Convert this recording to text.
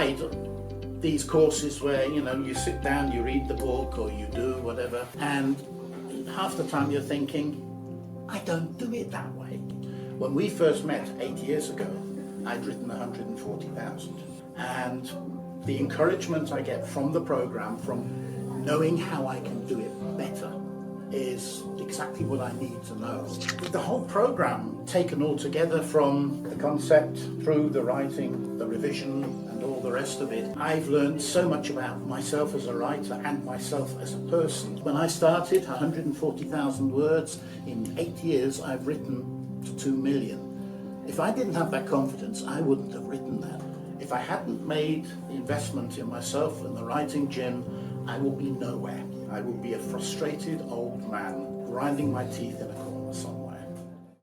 tried these courses where, you know, you sit down, you read the book or you do whatever, and half the time you're thinking, I don't do it that way. When we first met 8 years ago, I'd written 140,000. And the encouragement I get from the program, from knowing how I can do it better, is exactly what I need to know. The whole program, taken all together from the concept through the writing, the revision, and all the rest of it, I've learned so much about myself as a writer and myself as a person. When I started, 140,000 words. In 8 years, I've written to 2 million. If I didn't have that confidence, I wouldn't have written that. If I hadn't made the investment in myself and the writing gym, I will be nowhere. I will be a frustrated old man grinding my teeth in a corner.